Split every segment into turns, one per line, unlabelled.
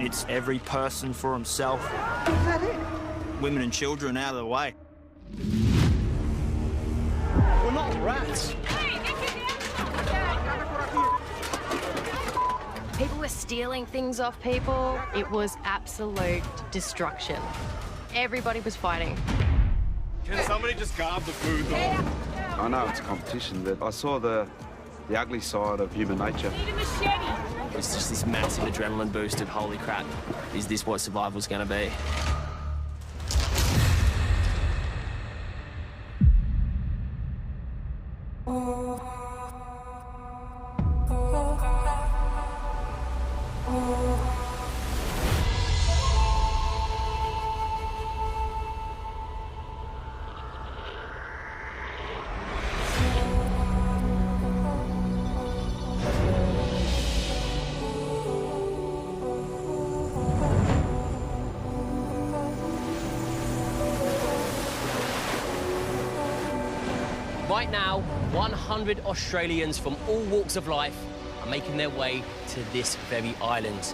It's every person for himself.
Is that it?
Women and children out of the way.
We're not rats.
People were stealing things off people. It was absolute destruction. Everybody was fighting.
Can somebody just guard the food though?
I know it's a competition, but I saw the ugly side of human nature.
It's just this massive adrenaline boost of holy crap, is this what survival's going to be? Right now, 100 Australians from all walks of life are making their way to this very island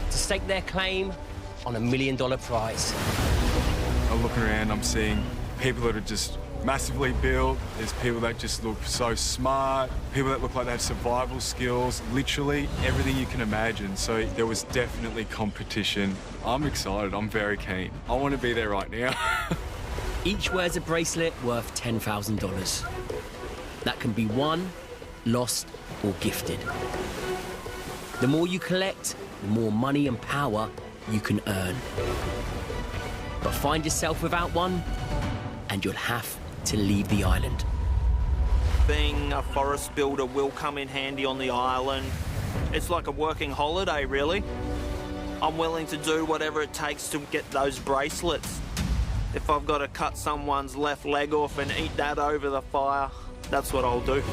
to stake their claim on $1 million prize.
I'm looking around, I'm seeing people that are just massively built. There's people that just look so smart, people that look like they have survival skills, literally everything you can imagine. So there was definitely competition. I'm excited, I'm very keen. I want to be there right now.
Each wears a bracelet worth $10,000. That can be won, lost, or gifted. The more you collect, the more money and power you can earn. But find yourself without one, and you'll have to leave the island.
Being a forest builder will come in handy on the island. It's like a working holiday, really. I'm willing to do whatever it takes to get those bracelets. If I've got to cut someone's left leg off and eat that over the fire, that's what I'll do.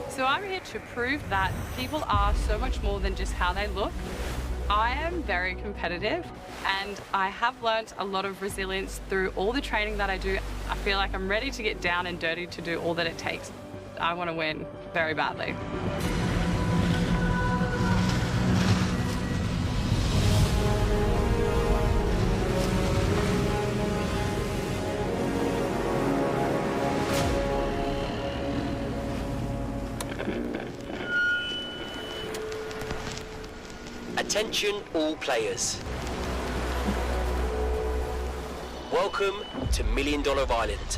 So I'm here to prove that people are so much more than just how they look. I am very competitive and I have learnt a lot of resilience through all the training that I do. I feel like I'm ready to get down and dirty to do all that it takes. I want to win very badly.
Attention all players. Welcome to $1 Million Island.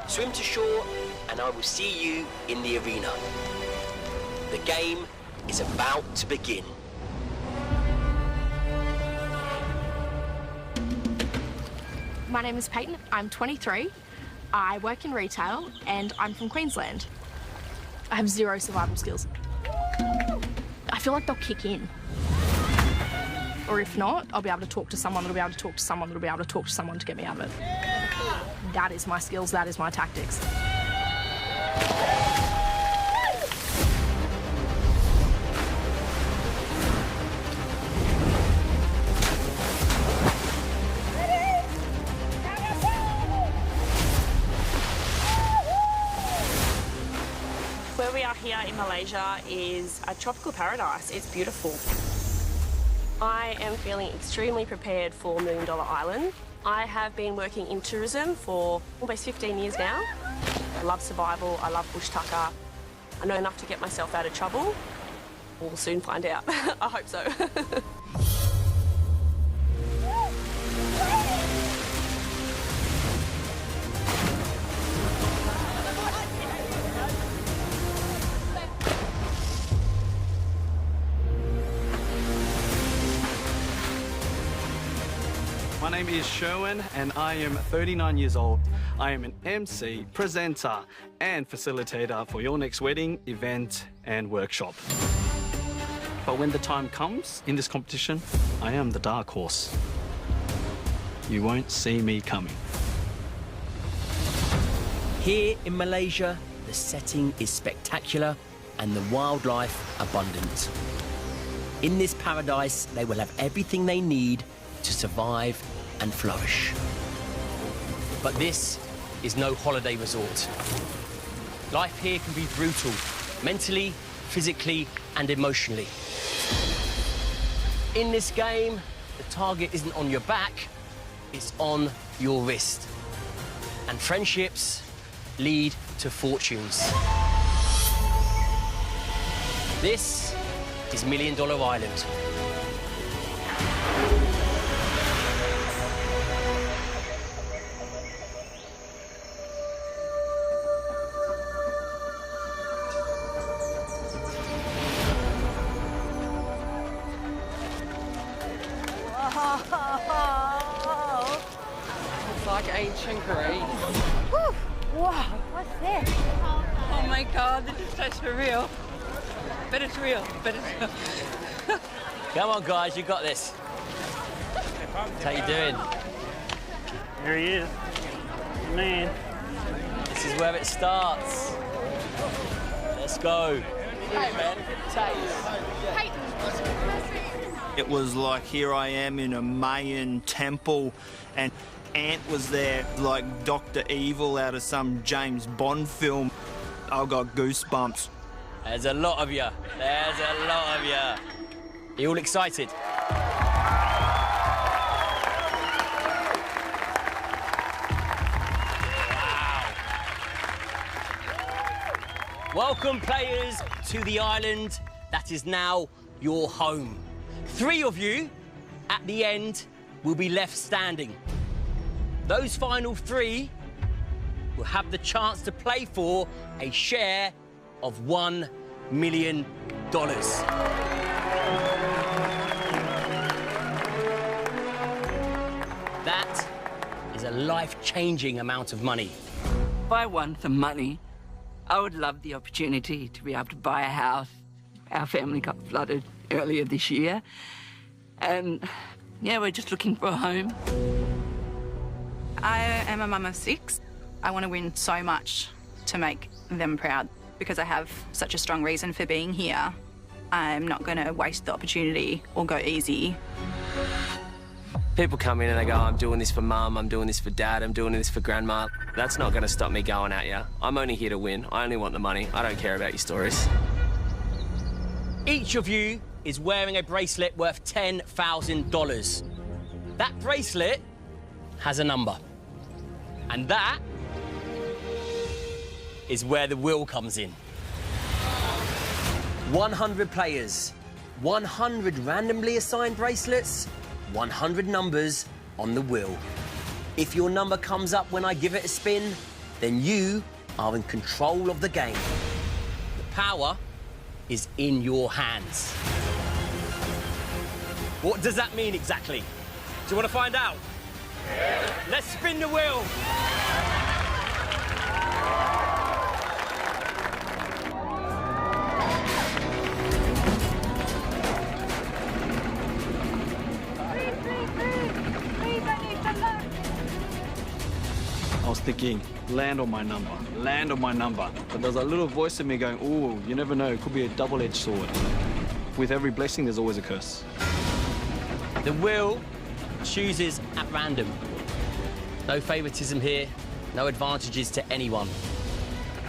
Swim to shore and I will see you in the arena. The game is about to begin.
My name is Peyton. I'm 23. I work in retail and I'm from Queensland. I have 0 survival skills. I feel like they'll kick in. Or if not, I'll be able to talk to someone that'll be able to talk to someone that'll be able to talk to someone to get me out of it. That is my skills, that is my tactics.
Where we are here in Malaysia is a tropical paradise. It's beautiful. I am feeling extremely prepared for $1 Million Island. I have been working in tourism for almost 15 years now. I love survival, I love bush tucker. I know enough to get myself out of trouble. We'll soon find out. I hope so.
My name is Sherwin and I am 39 years old. I am an MC, presenter and facilitator for your next wedding, event and workshop. But when the time comes in this competition, I am the dark horse. You won't see me coming.
Here in Malaysia, the setting is spectacular and the wildlife abundant. In this paradise, they will have everything they need to survive and flourish. But this is no holiday resort. Life here can be brutal, mentally, physically, and emotionally. In this game, the target isn't on your back, it's on your wrist. And friendships lead to fortunes. This is $1 Million Island.
It's like ancient Greece.
Wow, what's this?
Oh my God, this is so surreal. But it's real, but it's real.
Come on, guys, you got this. How you doing?
There he is. Man.
This is where it starts. Let's go.
It was like, here I am in a Mayan temple, and Ant was there like Dr. Evil out of some James Bond film. I got goosebumps.
There's a lot of you. There's a lot of you. You all excited? Welcome, players, to the island that is now your home. 3 of you, at the end, will be left standing. Those final 3 will have the chance to play for a share of $1 million. That is a life-changing amount of money.
If I won some money, I would love the opportunity to be able to buy a house. Our family got flooded earlier this year. And, yeah, we're just looking for a home.
I am a mum of 6. I want to win so much to make them proud because I have such a strong reason for being here. I'm not going to waste the opportunity or go easy.
People come in and they go, I'm doing this for Mum, I'm doing this for Dad, I'm doing this for Grandma. That's not going to stop me going at you. I'm only here to win. I only want the money. I don't care about your stories. Each of you is wearing a bracelet worth $10,000. That bracelet has a number. And that is where the wheel comes in. 100 players, 100 randomly assigned bracelets, 100 numbers on the wheel. If your number comes up when I give it a spin, then you are in control of the game. The power is in your hands. What does that mean exactly? Do you want to find out? Yeah. Let's spin the wheel.
I was thinking, land on my number, land on my number. But there's a little voice in me going, ooh, you never know, it could be a double-edged sword. With every blessing, there's always a curse.
The wheel chooses at random. No favoritism here, no advantages to anyone.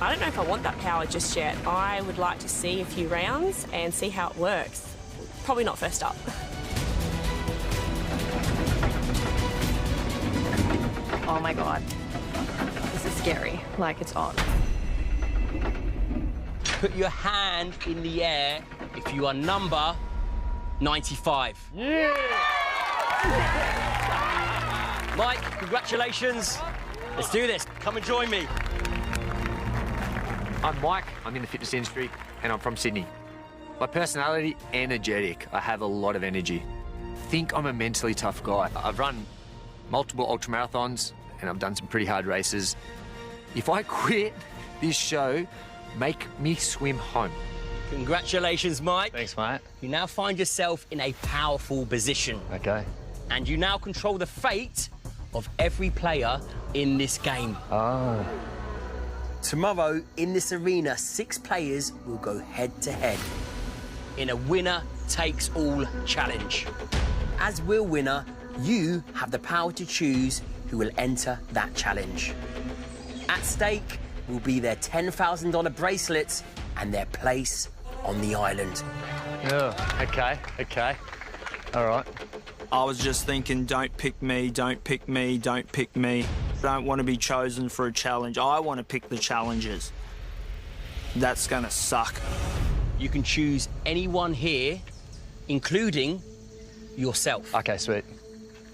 I don't know if I want that power just yet. I would like to see a few rounds and see how it works. Probably not first up.
Oh my God. This is scary. Like, it's on.
Put your hand in the air if you are number 95. Yeah! Mike, congratulations. Let's do this. Come and join me.
I'm Mike. I'm in the fitness industry, and I'm from Sydney. My personality, energetic. I have a lot of energy. Think I'm a mentally tough guy. I've run multiple ultramarathons, and I've done some pretty hard races. If I quit this show, make me swim home.
Congratulations, Mike.
Thanks, mate.
You now find yourself in a powerful position.
Okay.
And you now control the fate of every player in this game.
Oh.
Tomorrow, in this arena, 6 players will go head-to-head in a winner-takes-all challenge. As wheel winner, you have the power to choose who will enter that challenge. At stake will be their $10,000 bracelets and their place on the island.
Oh, okay. All right.
I was just thinking, don't pick me, don't pick me, don't pick me. Don't want to be chosen for a challenge. I want to pick the challenges. That's gonna suck.
You can choose anyone here, including yourself.
Okay, sweet.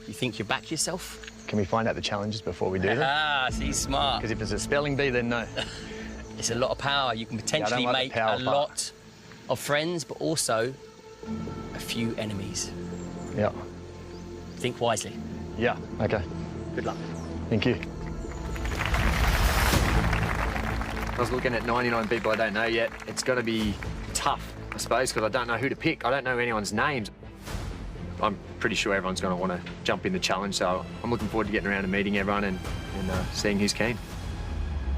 You think you back yourself?
Can we find out the challenges before we do them?
Ah, see, smart.
Because if it's a spelling bee, then no.
It's a lot of power. You can potentially make a lot of friends, but also a few enemies.
Yeah.
Think wisely.
Yeah, okay.
Good luck.
Thank you. I was looking at 99 people I don't know yet. It's going to be tough, I suppose, because I don't know who to pick. I don't know anyone's names. I'm pretty sure everyone's going to want to jump in the challenge, so I'm looking forward to getting around and meeting everyone and seeing who's keen.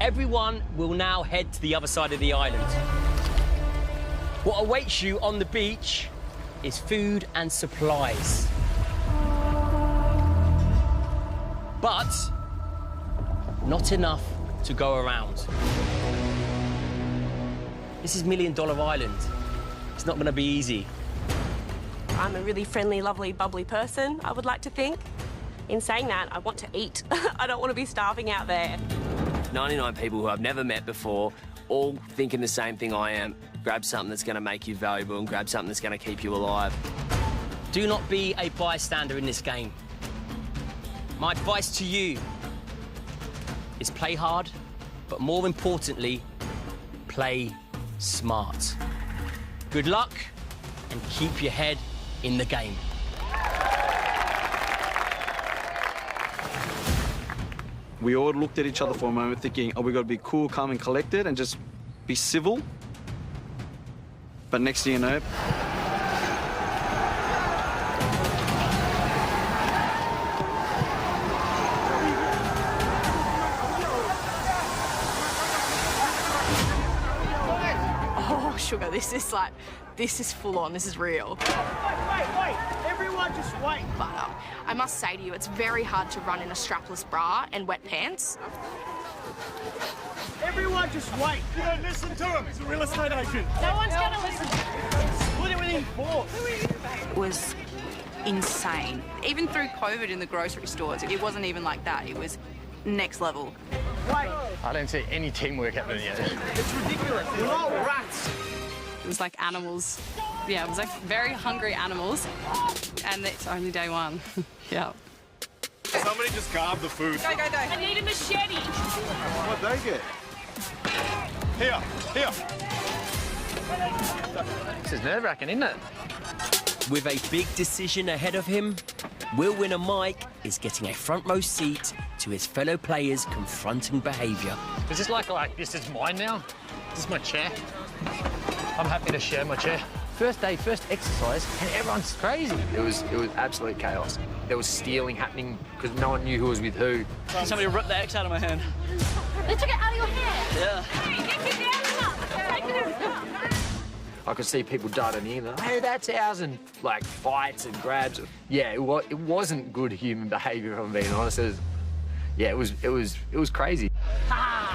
Everyone will now head to the other side of the island. What awaits you on the beach is food and supplies. But not enough to go around. This is $1 Million Island. It's not going to be easy.
I'm a really friendly, lovely, bubbly person, I would like to think. In saying that, I want to eat. I don't want to be starving out there.
99 people who I've never met before, all thinking the same thing I am. Grab something that's going to make you valuable and grab something that's going to keep you alive. Do not be a bystander in this game. My advice to you is play hard, but more importantly, play smart. Good luck and keep your head in the game.
We all looked at each other for a moment thinking, oh, we got to be cool, calm and collected and just be civil. But next thing you know...
Oh, sugar, this is full on, this is real.
Wait, everyone just wait.
But I must say to you, it's very hard to run in a strapless bra and wet pants.
Everyone just wait. You don't listen to him. He's a real estate agent. No one's going to listen to him. Split it within four.
It was insane. Even through COVID in the grocery stores, it wasn't even like that. It was next level.
Wait.
I don't see any teamwork happening yet.
It's ridiculous. We're all rats.
It was like animals. Yeah, it was like very hungry animals. And it's only day one. Yeah.
Somebody just carve the food.
Go.
I need a machete.
What'd they get? Here.
This is nerve-wracking, isn't it?
With a big decision ahead of him, Will winner Mike is getting a front row seat to his fellow players' confronting behaviour.
Is this like this is mine now? This is my chair. I'm happy to share my chair. First day, first exercise, and everyone's crazy. It was absolute chaos. There was stealing happening because no one knew who was with who.
Somebody ripped the X out of my hand.
They took it out of your hand.
Yeah.
I could see people darting in. Hey, that's ours, and like fights and grabs. Yeah, it wasn't good human behaviour. If I'm being honest. It was crazy.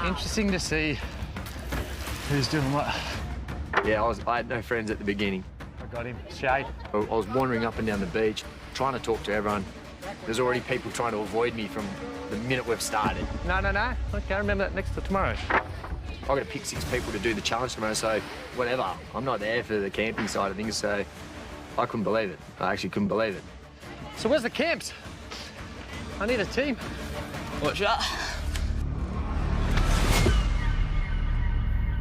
Interesting to see who's doing what. Yeah, I had no friends at the beginning.
I got him. Shade.
I was wandering up and down the beach, trying to talk to everyone. There's already people trying to avoid me from the minute we've started.
No. Okay, remember that next to tomorrow.
I've got to pick 6 people to do the challenge tomorrow, so whatever. I'm not there for the camping side of things, so I couldn't believe it. I actually couldn't believe it.
So where's the camps? I need a team.
Watch out.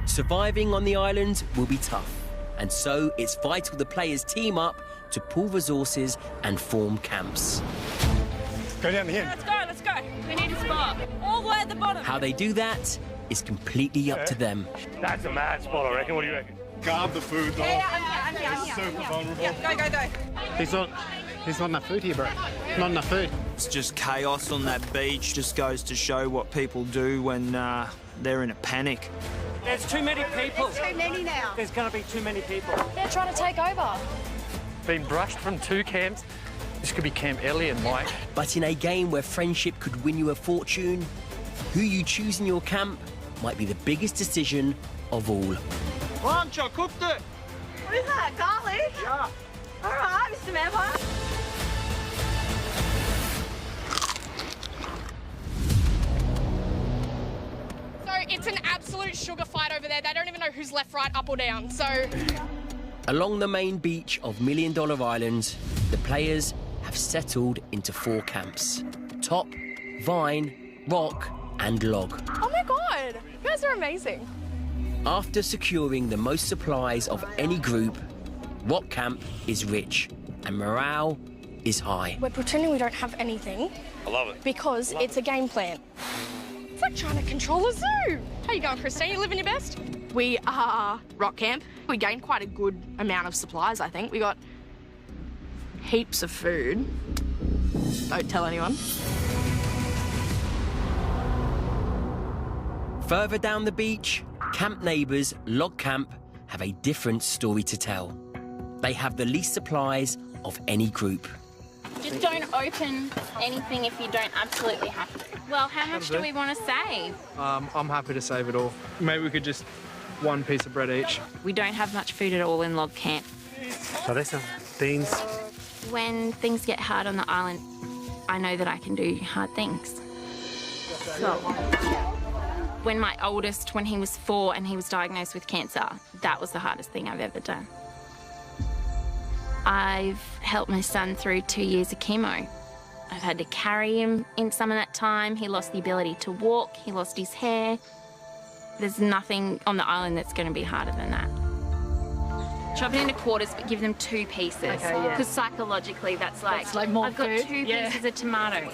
Surviving on the island will be tough, and so it's vital the players team up to pool resources and form camps.
Go down the end.
Let's go. We need a spot. All the way at the bottom.
How they do that is completely up to them.
That's a mad spot, I reckon. What do you reckon? Carve the food, though.
I'm here.
Super vulnerable.
Yeah, go.
There's not enough food here, bro. Not enough food.
It's just chaos on that beach. Just goes to show what people do when they're in a panic.
There's too many people.
There's too many now.
There's going to be too many people.
They're trying to take over.
Been brushed from 2 camps.
This could be Camp Elliot, Mike.
But in a game where friendship could win you a fortune, who you choose in your camp might be the biggest decision of all.
Lunch, I cooked it.
What is that, garlic?
Yeah.
All right, Mr. Vampire.
So it's an absolute sugar fight over there. They don't even know who's left, right, up or down. So
Along the main beach of $1 Million Island, the players have settled into 4 camps: Top, Vine, Rock and Log.
oh my god, you guys are amazing.
After securing the most supplies of any group, Rock Camp is rich and morale is high.
We're pretending we don't have anything.
I love it.
Because it's a game plan. It's like trying to control a zoo. How you going, Christine? You living your best? We are Rock Camp. We gained quite a good amount of supplies, I think. We got heaps of food. Don't tell anyone.
Further down the beach, camp neighbours Log Camp have a different story to tell. They have the least supplies of any group.
Just don't open anything if you don't absolutely have to. Well, how much do we want to save?
I'm happy to save it all. Maybe we could just one piece of bread each.
We don't have much food at all in Log Camp.
So there's some beans.
When things get hard on the island, I know that I can do hard things. So, when my oldest, when he was 4 and he was diagnosed with cancer, that was the hardest thing I've ever done. I've helped my son through 2 years of chemo. I've had to carry him in some of that time. He lost the ability to walk, he lost his hair. There's nothing on the island that's going to be harder than that. Chop it into quarters, but give them 2 pieces. Because psychologically, that's like
more
I've got
food.
2 pieces of tomato.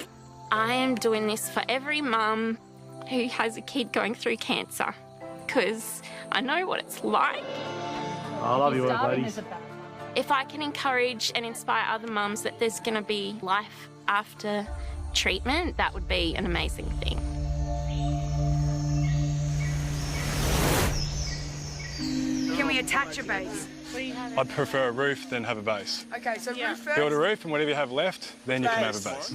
I am doing this for every mum who has a kid going through cancer, because I know what it's like.
I love your work, ladies.
If I can encourage and inspire other mums that there's going to be life after treatment, that would be an amazing thing.
Can we attach a base?
I'd prefer a roof than have a base.
Okay, so roof first.
Build a roof and whatever you have left, then you can have a base.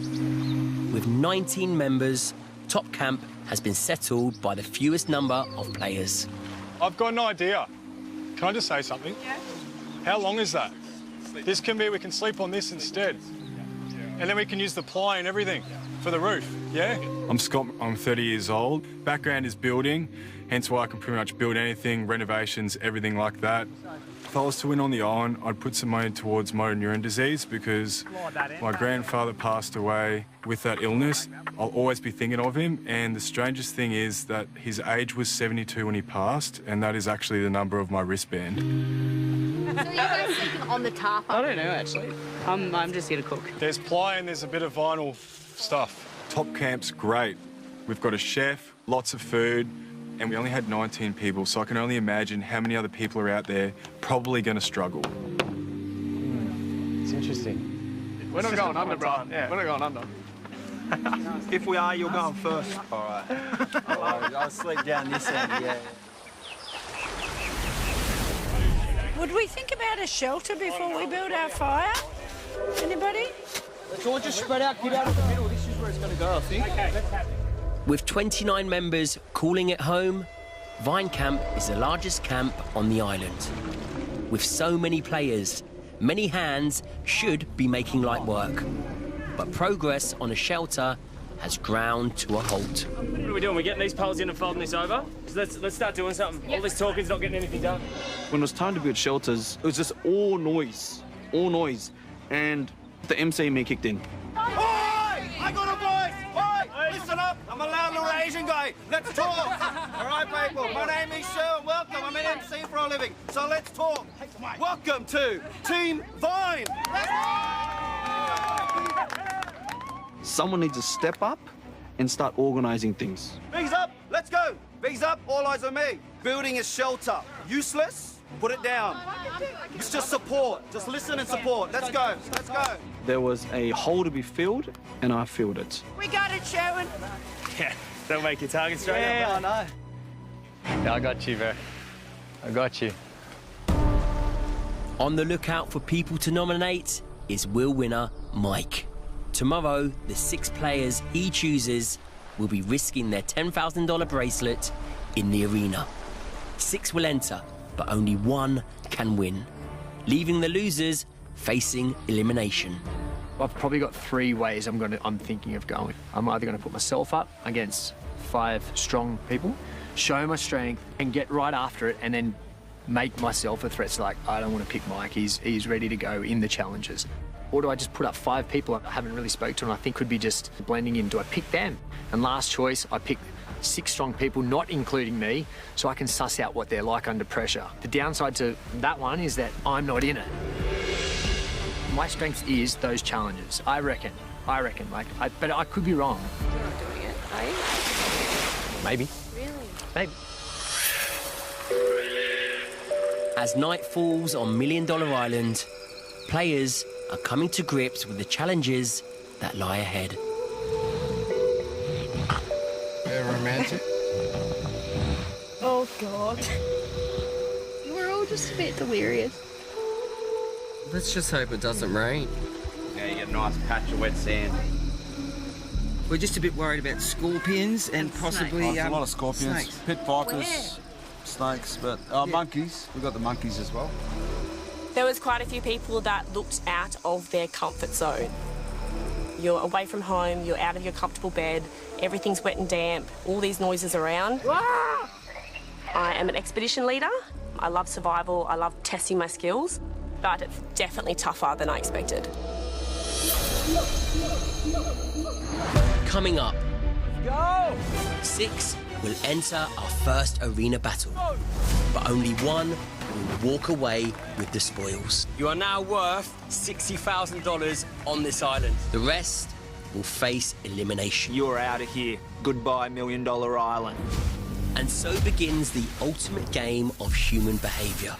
With 19 members, Top Camp has been settled by the fewest number of players.
I've got an idea. Can I just say something?
Yeah.
How long is that? This can be, we can sleep on this instead. And then we can use the ply and everything for the roof, yeah? I'm Scott, I'm 30 years old. Background is building, hence why I can pretty much build anything, renovations, everything like that. If I was to win on the island, I'd put some money towards motor neuron disease because my grandfather passed away with that illness. I'll always be thinking of him, and the strangest thing is that his age was 72 when he passed, and that is actually the number of my wristband.
So you guys sleeping on the tarp?
I don't know, actually. I'm just here to cook.
There's ply and there's a bit of vinyl stuff. Top Camp's great. We've got a chef, lots of food, and we only had 19 people, so I can only imagine how many other people are out there probably going to struggle.
It's interesting.
We're not going under, bro. Yeah. We're not going under.
If we are, you're going first.
All right. I'll sleep down this end, yeah.
Would we think about a shelter before we build our fire? Anybody?
Let's all just spread out, get out of the middle. This is where it's going to go, I think. Okay.
With 29 members calling it home, Vine Camp is the largest camp on the island. With so many players, many hands should be making light work. But progress on a shelter has ground to a halt.
What are we doing? We're getting these poles in and folding this over? So let's start doing something. Yep. All this talking's not getting anything done.
When it was time to build shelters, it was just all noise. And the MC in me kicked in.
Oi! I got a voice! Oi! Listen up! I'm a loud little Asian guy. Let's talk! All right, people. My name is Sher. Welcome. I'm an MC for a living. So let's talk. Welcome to Team Vine.
Someone needs to step up and start organising things.
Bees up! Let's go! Bees up! All eyes on me. Building a shelter. Useless? Put it down. It's just support. Just listen and support. Let's go. Let's go.
There was a hole to be filled, and I filled it.
We got it, Sherwin.
Yeah, that'll make your target straight up.
Yeah, I know.
Yeah, I got you, bro. I got you.
On the lookout for people to nominate, is wheel winner Mike. Tomorrow, the 6 players he chooses will be risking their $10,000 bracelet in the arena. 6 will enter, but only 1 can win, leaving the losers facing elimination.
I've probably got 3 ways I'm thinking of going. I'm either going to put myself up against 5 strong people, show my strength, and get right after it, and then make myself a threat. So, like, I don't want to pick Mike. He's ready to go in the challenges. Or do I just put up 5 people I haven't really spoke to and I think could be just blending in? Do I pick them? And last choice, I pick 6 strong people, not including me, so I can suss out what they're like under pressure. The downside to that one is that I'm not in it. My strength is those challenges. I reckon. Like, but I could be wrong.
You're not doing it, are you?
Maybe.
Really?
Maybe.
As night falls on $1 Million Island, players are coming to grips with the challenges that lie ahead.
Very romantic.
Oh, God. We're all just a bit delirious.
Let's just hope it doesn't rain.
Yeah, you get a nice patch of wet sand.
We're just a bit worried about scorpions and possibly
There's a lot of scorpions,
snakes.
pit vipers, snakes, but monkeys. We've got the monkeys as well.
There was quite a few people that looked out of their comfort zone. You're away from home, you're out of your comfortable bed, everything's wet and damp, all these noises around. I am an expedition leader. I love survival, I love testing my skills, but it's definitely tougher than I expected.
Coming up, go! 6 will enter our first arena battle, but only 1 will walk away with the spoils.
You are now worth $60,000 on this island.
The rest will face elimination.
You're out of here. Goodbye, $1 Million Island.
And so begins the ultimate game of human behaviour,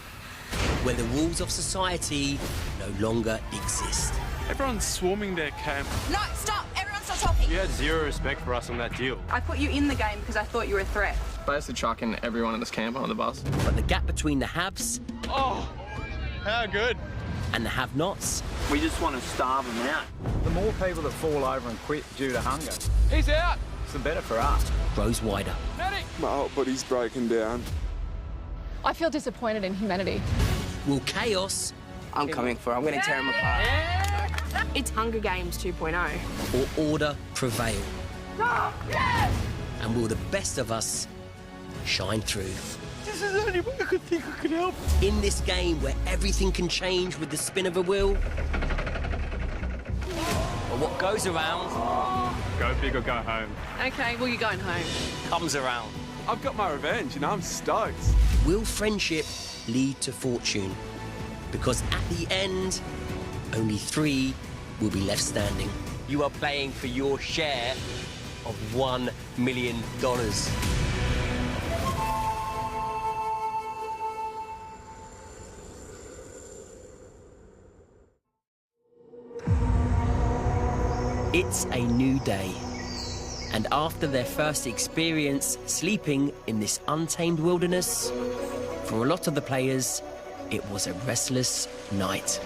where the rules of society no longer exist.
Everyone's swarming their camp.
No, stop! Everyone stop talking!
You had 0 respect for us on that deal.
I put you in the game because I thought you were a threat.
Basically chucking everyone in this camp on the bus.
But the gap between the haves
Oh, how good.
and the have-nots
We just want to starve them out.
The more people that fall over and quit due to hunger,
He's out.
it's the better for us.
grows wider.
Medic.
My whole body's broken down.
I feel disappointed in humanity.
Will chaos
I'm coming for it. I'm going to tear them apart.
It's Hunger Games 2.0.
or order prevail? And will the best of us shine through?
This is the only way I could think I could help.
In this game where everything can change with the spin of a wheel, but what goes around
Go big or go home.
Okay, well, you're going home.
comes around.
I've got my revenge, I'm stoked.
Will friendship lead to fortune? Because at the end, only 3 will be left standing. You are playing for your share of $1 million. It's a new day. And after their first experience sleeping in this untamed wilderness, for a lot of the players, it was a restless night.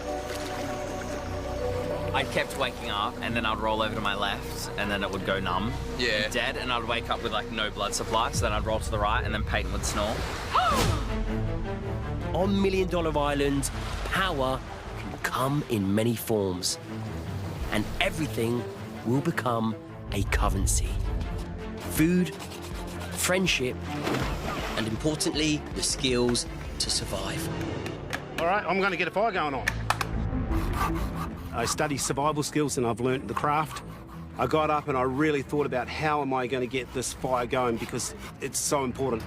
I kept waking up and then I'd roll over to my left and then it would go numb.
Yeah.
Dead, and I'd wake up with like no blood supply, so then I'd roll to the right and then Peyton would snore.
On $1 Million Island, power can come in many forms. And everything will become a currency. Food, friendship, and importantly, the skills to survive.
All right, I'm going to get a fire going on. I study survival skills and I've learnt the craft. I got up and I really thought about how am I going to get this fire going because it's so important.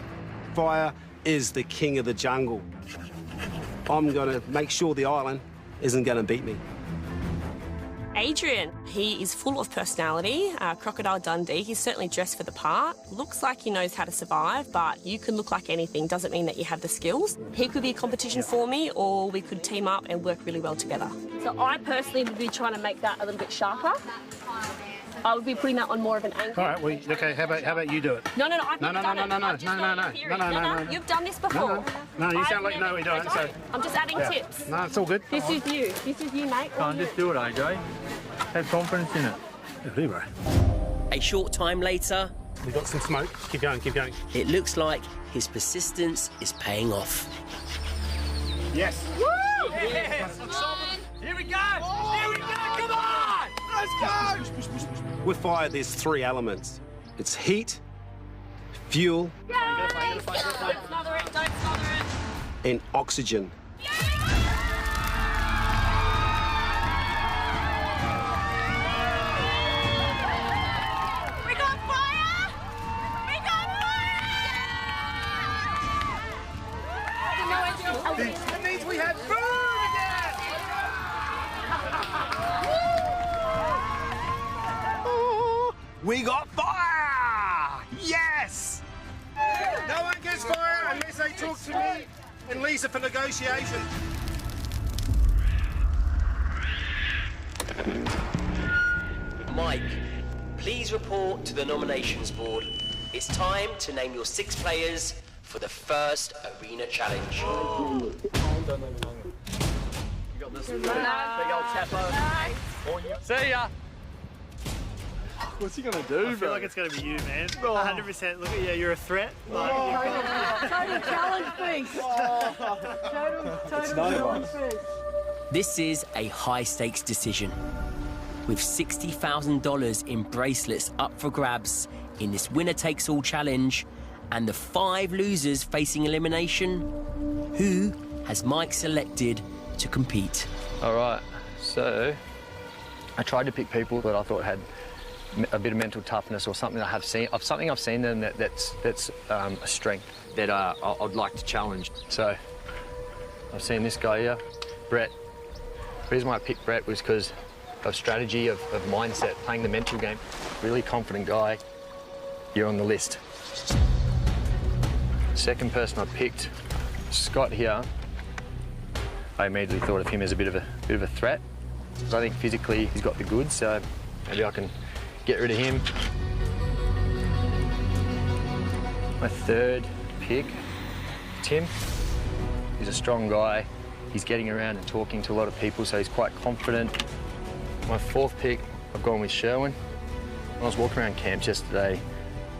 Fire is the king of the jungle. I'm going to make sure the island isn't going to beat me.
Adrian, he is full of personality. Crocodile Dundee, he's certainly dressed for the part. Looks like he knows how to survive, but you can look like anything. Doesn't mean that you have the skills. He could be a competition for me, or we could team up and work really well together. So I personally would be trying to make that a little bit sharper. I would be putting that on more of an angle.
All right, well, okay, how about you do it?
No, I've
No,
never done it.
no.
You've done this before.
No, you sound like you know what you're doing, so...
I'm just adding tips.
No, it's all good.
This is you. This is you, mate.
Can't just do it, AJ. Have confidence in it.
Anyway.
A short time later...
We got some smoke. Keep going.
It looks like his persistence is paying off.
Yes.
Woo! Yes. Here we go! Come on! Let's go!
With fire, there's 3 elements. It's heat, fuel, and oxygen.
It means we have food again! We got fire! Yes!
No one gets fire unless they talk to me and Lisa for negotiation.
Mike, please report to the nominations board. It's time to name your 6 players for the first arena challenge.
You got this big old Talpa. See ya. What's he gonna do,
I feel like it's gonna be you, man. 100%. Look at you, you're a threat.
Total challenge piece. Total challenge piece.
This is a high-stakes decision. With $60,000 in bracelets up for grabs in this winner-takes-all challenge, and the 5 losers facing elimination, who has Mike selected to compete?
All right, so I tried to pick people that I thought had a bit of mental toughness or something I've seen them that's a strength that I'd like to challenge. So I've seen this guy here, Brett. The reason why I picked Brett was because of strategy, of mindset, playing the mental game. Really confident guy. You're on the list. Second person I picked, Scott here. I immediately thought of him as a bit of a threat. I think physically he's got the goods, so maybe I can get rid of him. My third pick, Tim. He's a strong guy. He's getting around and talking to a lot of people, so he's quite confident. My fourth pick, I've gone with Sherwin. When I was walking around camps yesterday,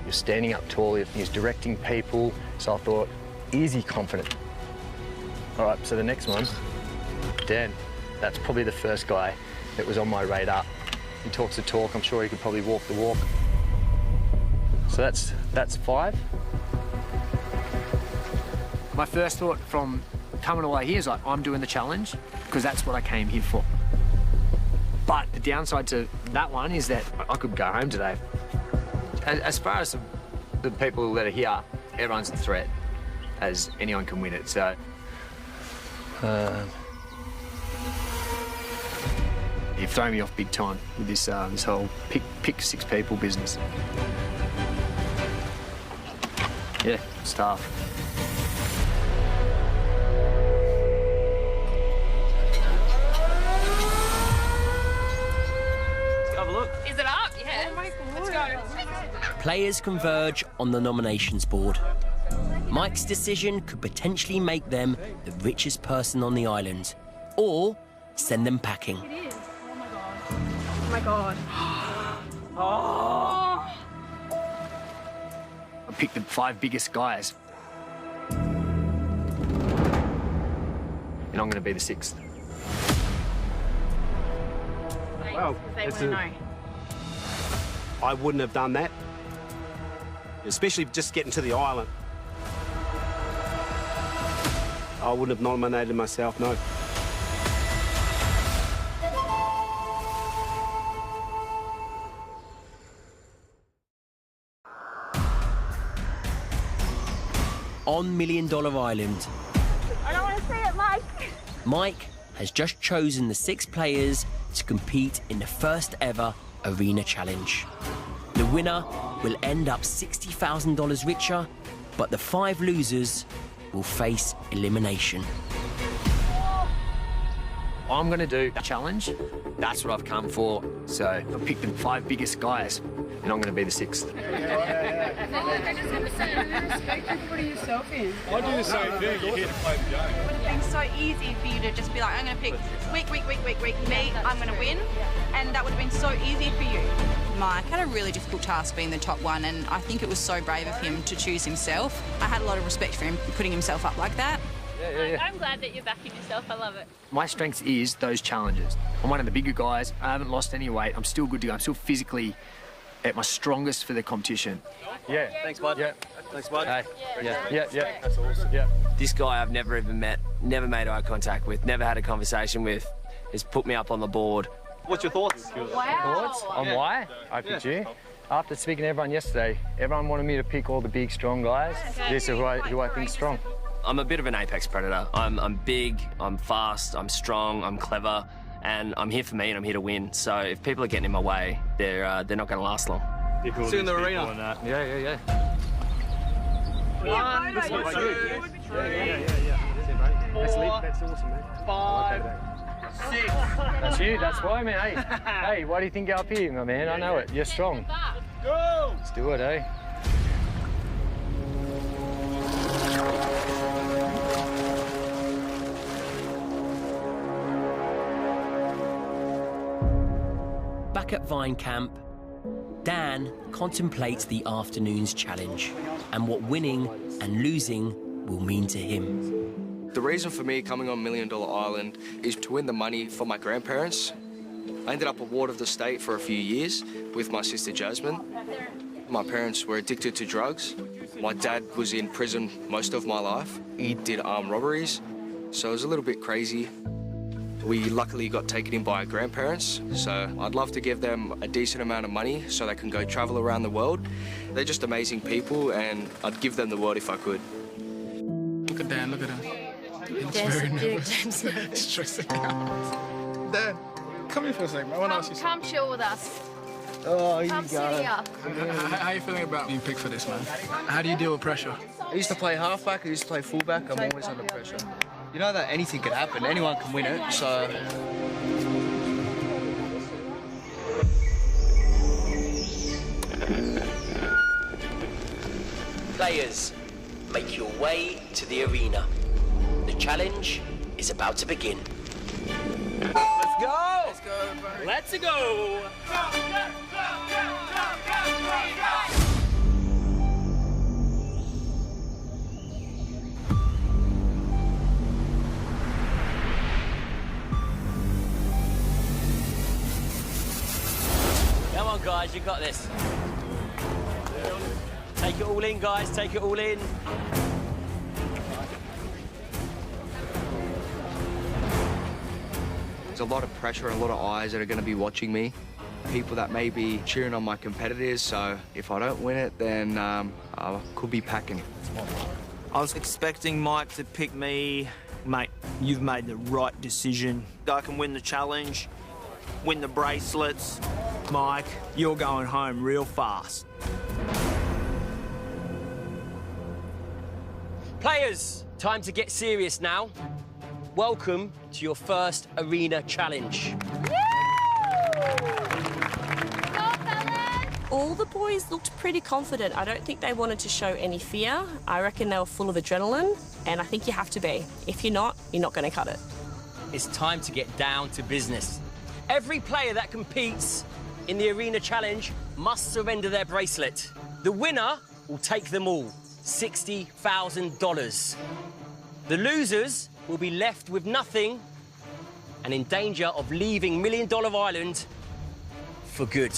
he was standing up tall, he was directing people, so I thought, is he confident? All right, so the next one, Dan. That's probably the first guy that was on my radar. He talks the talk, I'm sure he could probably walk the walk. So that's 5. My first thought from coming away here is like, I'm doing the challenge because that's what I came here for. But the downside to that one is that I could go home today. As far as the people that are here, everyone's a threat, as anyone can win it, so... You've thrown me off big time with this this whole pick 6 people business. Yeah, staff.
Have a look.
Is it up? Yeah. Oh my God. Let's go.
Players converge on the nominations board. Mike's decision could potentially make them the richest person on the island, or send them packing.
It is. Oh my God.
Oh! I picked the 5 biggest guys. And I'm going to be the 6th.
Well, I wouldn't have done that, especially just getting to the island. I wouldn't have nominated myself, no.
On $1 Million Island,
I don't want to see it, Mike.
Mike has just chosen the 6 players to compete in the first ever arena challenge. The winner will end up $60,000 richer, but the 5 losers will face elimination.
I'm going to do a challenge That's what I've come for. So I picked the 5 biggest guys, and I'm going to be the 6th.
Putting yourself in.
I do the same thing. You're here to play the game.
It would have been so easy for you to just be like, I'm going to pick weak, me, I'm going to win. And that would have been so easy for you. Mike had a really difficult task being the top one, and I think it was so brave of him to choose himself. I had a lot of respect for him putting himself up like that.
I'm glad that you're backing yourself. I love it.
My strength is those challenges. I'm one of the bigger guys. I haven't lost any weight. I'm still good to go. I'm still physically at my strongest for the competition.
Yeah. Thanks, bud.
Yeah.
Thanks, bud.
Hey.
Yeah.
That's awesome. Yeah.
This guy I've never even met, never made eye contact with, never had a conversation with, has put me up on the board.
What's your thoughts?
Wow.
On why I picked you? After speaking to everyone yesterday, everyone wanted me to pick all the big, strong guys. This is who I think is strong.
I'm a bit of an apex predator. I'm big, I'm fast, I'm strong, I'm clever, and I'm here for me and I'm here to win. So if people are getting in my way, they're not going to last long.
See you in the arena.
Yeah.
One,
That's
two,
That's awesome, man.
5, 6.
That's you. That's why, man. Hey, why do you think you're up here, my man? I know it. You're strong.
Go!
Let's do it, eh?
Back at Vine Camp, Dan contemplates the afternoon's challenge and what winning and losing will mean to him.
The reason for me coming on $1 Million Island is to win the money for my grandparents. I ended up a ward of the state for a few years with my sister Jasmine. My parents were addicted to drugs. My dad was in prison most of my life. He did armed robberies, so it was a little bit crazy. We luckily got taken in by our grandparents, so I'd love to give them a decent amount of money so they can go travel around the world. They're just amazing people, and I'd give them the world if I could.
Look at Dan, look at him. He looks very nervous. Stressing out. Dan, come here for a second. I want to ask you something.
Come chill with us.
Oh, you
Come sit here.
How are you feeling about being picked for this, man? How do you deal with pressure?
I used to play halfback, I used to play fullback. I'm always under pressure. You know that anything could happen, anyone can win it, so...
Players, make your way to the arena. The challenge is about to begin.
Let's go! Let's go!
Come on, guys, you got this. Take it all in, guys, take it all in.
There's a lot of pressure and a lot of eyes that are going to be watching me. People that may be cheering on my competitors, so if I don't win it, then I could be packing.
I was expecting Mike to pick me. Mate, you've made the right decision. I can win the challenge, win the bracelets. Mike, you're going home real fast.
Players, time to get serious now. Welcome to your first arena challenge.
All the boys looked pretty confident. I don't think they wanted to show any fear. I reckon they were full of adrenaline, and I think you have to be. If you're not going to cut it.
It's time to get down to business. Every player that competes in the arena challenge must surrender their bracelet. The winner will take them all, $60,000. The losers will be left with nothing and in danger of leaving $1 Million Island for good.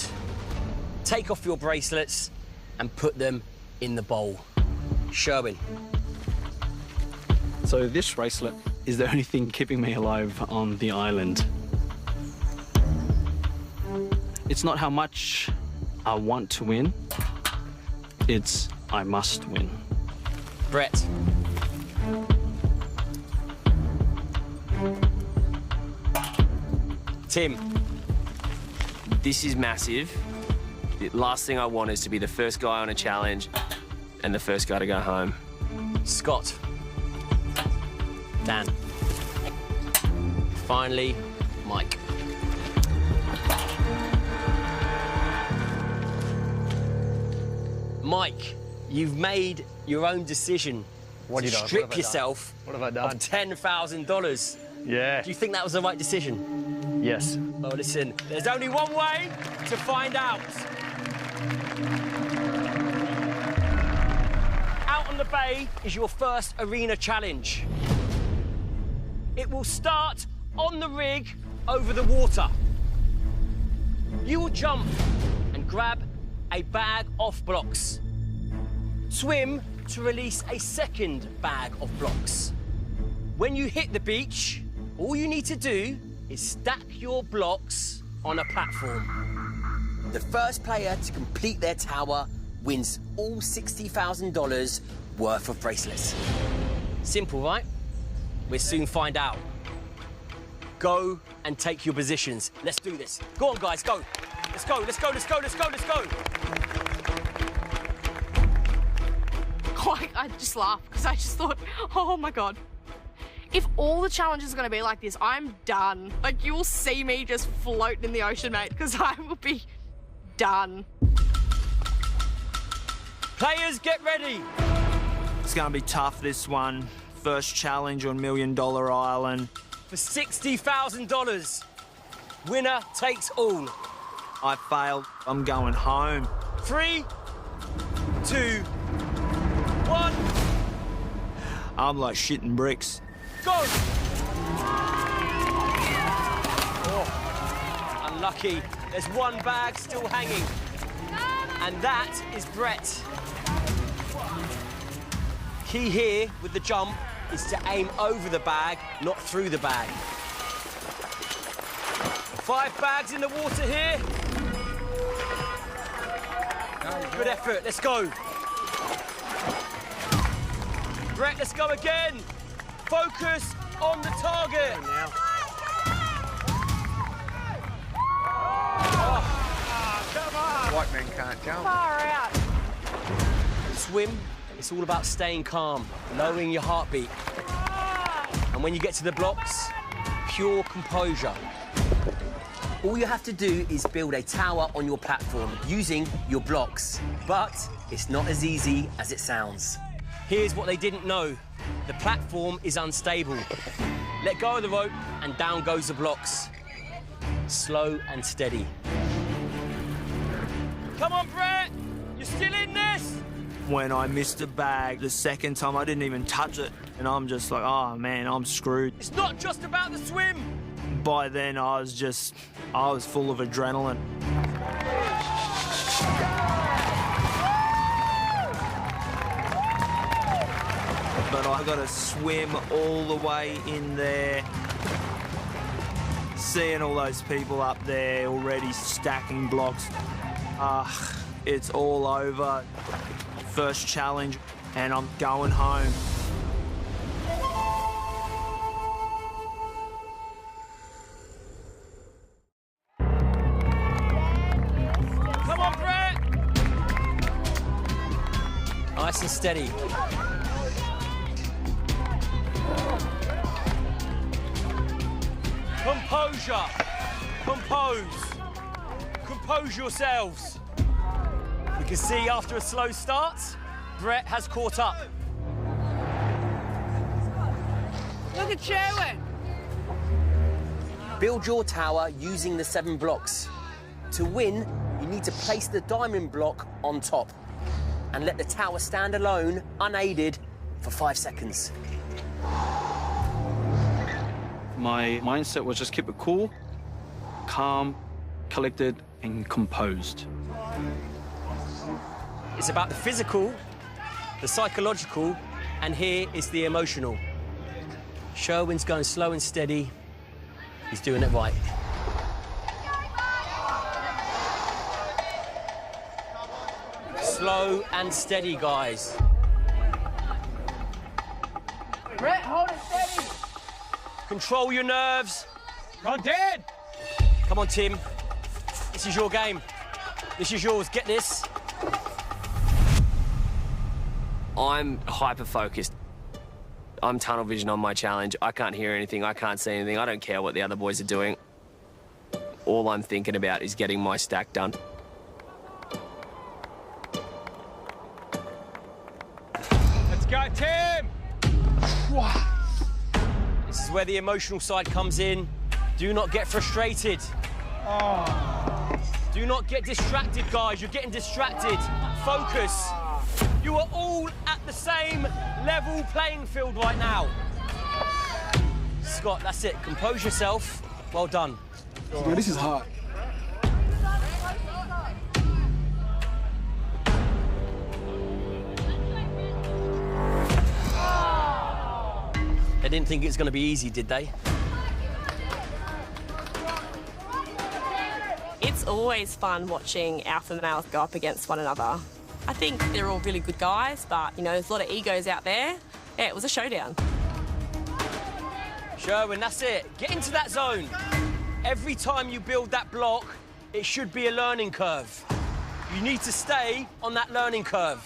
Take off your bracelets and put them in the bowl. Sherwin.
So this bracelet is the only thing keeping me alive on the island. It's not how much I want to win, it's I must win.
Brett.
Tim, this is massive. The last thing I want is to be the first guy on a challenge and the first guy to go home.
Scott. Dan. Finally, Mike. Mike, you've made your own decision
What
to
did I- what
strip
have I done?
yourself
What have I done?
of $10,000.
Yeah.
Do you think that was the right decision?
Yes.
Well, listen, there's only one way to find out. Out on the bay is your first arena challenge. It will start on the rig over the water. You will jump and grab a bag of blocks. Swim to release a second bag of blocks. When you hit the beach, all you need to do is stack your blocks on a platform. The first player to complete their tower wins all $60,000 worth of bracelets. Simple, right? We'll soon find out. Go and take your positions. Let's do this. Go on, guys, go. Let's go, let's go, let's go, let's go, let's go.
I just laughed because I just thought, oh my God. If all the challenges are going to be like this, I'm done. Like, you will see me just floating in the ocean, mate, because I will be done.
Players, get ready.
It's going to be tough, this one. First challenge on $1 Million Island.
For $60,000, winner takes all.
I failed. I'm going home.
3, 2, 1.
I'm like shitting bricks.
Go! Oh, unlucky. There's one bag still hanging. And that is Brett. Key here with the jump is to aim over the bag, not through the bag. 5 bags in the water here. Good effort, let's go. Brett, let's go again. Focus on the target.
Come on! White men can't jump.
Far out.
Swim, it's all about staying calm, lowering your heartbeat. And when you get to the blocks, pure composure. All you have to do is build a tower on your platform using your blocks. But it's not as easy as it sounds. Here's what they didn't know. The platform is unstable. Let go of the rope and down goes the blocks. Slow and steady. Come on, Brett! You're still in this?
When I missed a bag, the second time I didn't even touch it. And I'm just like, oh man, I'm screwed.
It's not just about the swim.
By then, I was full of adrenaline. But I got to swim all the way in there. Seeing all those people up there already stacking blocks. It's all over. First challenge, and I'm going home.
Come on, Brett! Nice and steady. Composure. Compose. Compose yourselves. We can see after a slow start, Brett has caught up.
Look at Sherwin.
Build your tower using the 7 blocks. To win, you need to place the diamond block on top and let the tower stand alone, unaided, for 5 seconds.
My mindset was just keep it cool, calm, collected, and composed.
It's about the physical, the psychological, and here is the emotional. Sherwin's going slow and steady. He's doing it right. Slow and steady, guys.
Brett, hold it steady.
Control your nerves. Run dead. Come on, Tim. This is your game. This is yours. Get this.
I'm hyper-focused. I'm tunnel vision on my challenge. I can't hear anything. I can't see anything. I don't care what the other boys are doing. All I'm thinking about is getting my stack done.
go, Tim! This is where the emotional side comes in. Do not get frustrated. Do not get distracted, guys. You're getting distracted. Focus. You are all at the same level playing field right now. Scott, that's it. Compose yourself. Well done.
Bro, this is hard.
They didn't think it was going to be easy, did they?
It's always fun watching alpha males go up against one another. I think they're all really good guys, but, you know, there's a lot of egos out there. Yeah, it was a showdown.
Sherwin, that's it. Get into that zone. Every time you build that block, it should be a learning curve. You need to stay on that learning curve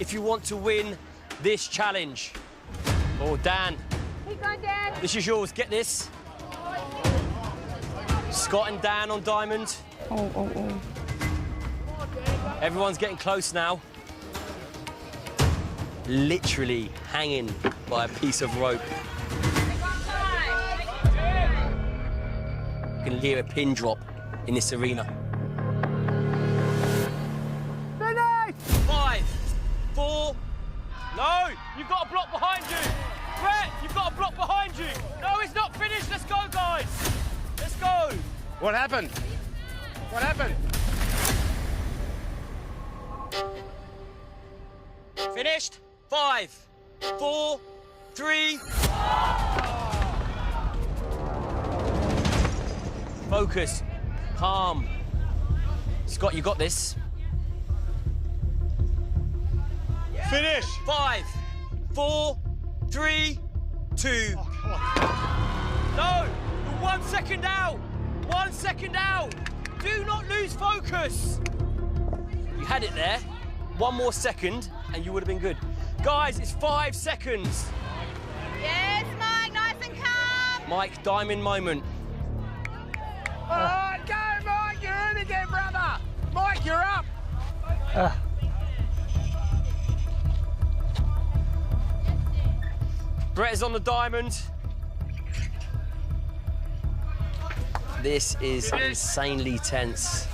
if you want to win this challenge. Oh, Dan.
Keep going, Dan.
This is yours. Get this. Scott and Dan on diamond.
Oh.
Everyone's getting close now. Literally hanging by a piece of rope. You can hear a pin drop in this arena.
Finish!
5, 4. No, you've got a block behind you. Brett, you've got a block behind you. No, it's not finished. Let's go, guys. Let's go.
What happened? What happened?
Finished. 5, 4, 3. Focus. Calm. Scott, you got this.
Finish!
5, 4, 3, 2. No! You're 1 second out! 1 second out! Do not lose focus! You had it there. 1 more second, and you would have been good. Guys, it's 5 seconds.
Yes, Mike, nice and calm.
Mike, diamond moment.
All right, go, Mike. You're in again, brother. Mike, you're up.
Brett is on the diamond. This is insanely tense.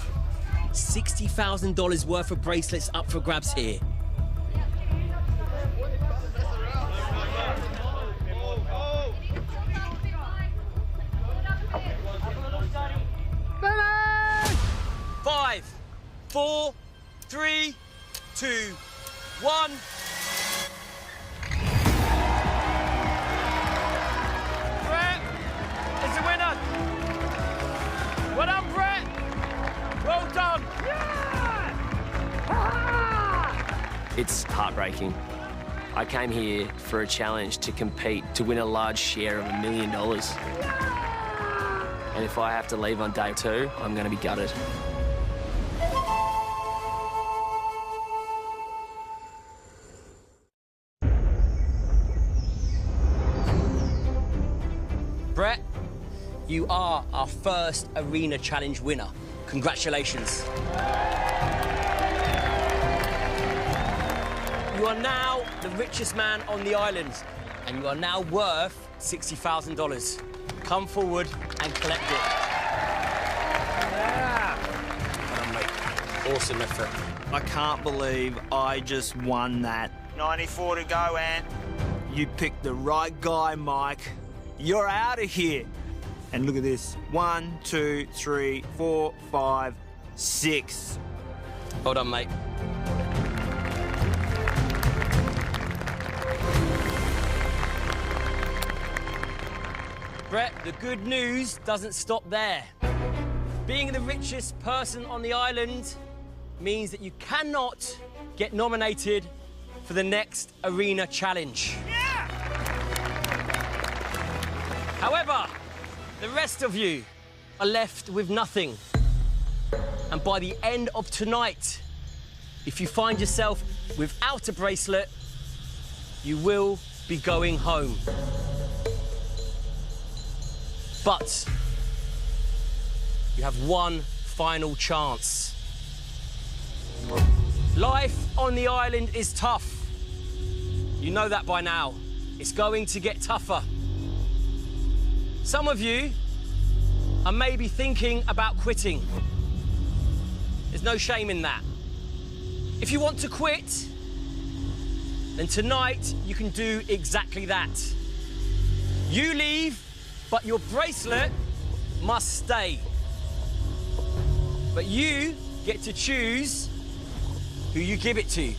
$60,000 worth of bracelets up for grabs here.
Finish!
5, 4, 3, 2, 1. Brett is the winner. Well done, Brett. Well done.
It's heartbreaking. I came here for a challenge to compete to win a large share of $1 million. And if I have to leave on day 2, I'm going to be gutted.
Brett, you are our first Arena Challenge winner. Congratulations. You are now the richest man on the island, and you are now worth $60,000. Come forward and collect it. Well done, mate. Awesome effort.
I can't believe I just won that. 94 to go, Ant. You picked the right guy, Mike. You're out of here. And look at this. 1, 2, 3, 4, 5, 6.
Well done, mate. Brett, the good news doesn't stop there. Being the richest person on the island means that you cannot get nominated for the next Arena Challenge. Yeah! However, the rest of you are left with nothing. And by the end of tonight, if you find yourself without a bracelet, you will be going home. But you have one final chance. Life on the island is tough. You know that by now. It's going to get tougher. Some of you are maybe thinking about quitting. There's no shame in that. If you want to quit, then tonight you can do exactly that. You leave, but your bracelet must stay. But you get to choose who you give it to.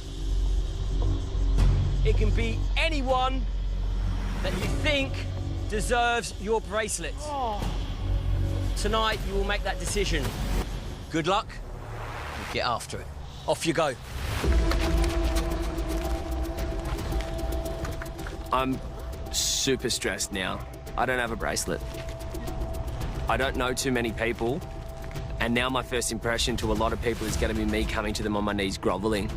It can be anyone that you think deserves your bracelet. Tonight you will make that decision. Good luck. Get after it. Off you go.
I'm super stressed now. I don't have a bracelet. I don't know too many people. And now my first impression to a lot of people is going to be me coming to them on my knees grovelling,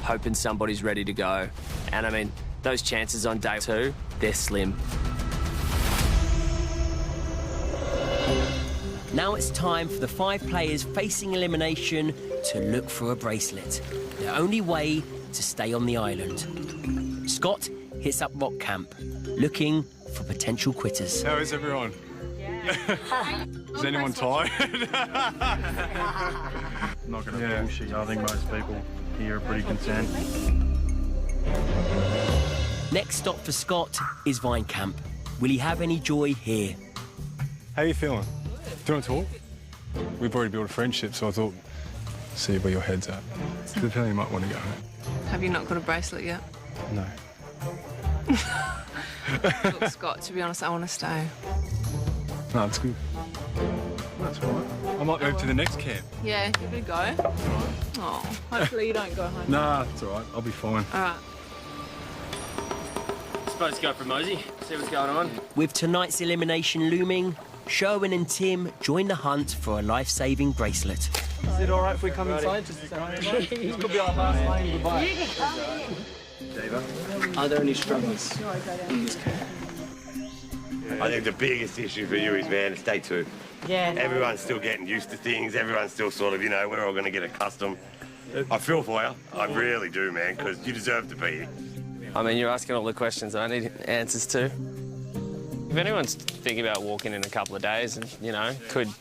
hoping somebody's ready to go. And I mean, those chances on day 2, they're slim.
Now it's time for the 5 players facing elimination to look for a bracelet. The only way to stay on the island. Scott hits up Rock Camp, looking for potential quitters.
How is everyone? Is anyone tired?
Not going to bullshit. I think most people here are pretty content.
Next stop for Scott is Vine Camp. Will he have any joy here?
How are you feeling? Do you want to talk? We've already built a friendship, so I thought, see where your head's at. So the feeling you might want to go home.
Have you not got a bracelet yet?
No.
Look, Scott, to be honest, I want to stay.
No, it's good. That's all right. I might move to the next camp.
Yeah, you could go. Oh, hopefully you don't go home.
Nah, it's all right. I'll be fine.
All right.
Supposed to go for Mosey, see what's going on.
With tonight's elimination looming, Sherwin and Tim join the hunt for a life-saving bracelet.
Is it all right if we come inside? Just this could be our last lane goodbye. Are there any struggles in this camp?
I think the biggest issue for you is, man, it's day 2.
Yeah.
Everyone's still getting used to things. Everyone's still sort of, we're all going to get accustomed. I feel for you. I really do, man, because you deserve to be here.
I mean, you're asking all the questions I need answers to. If anyone's thinking about walking in a couple of days and,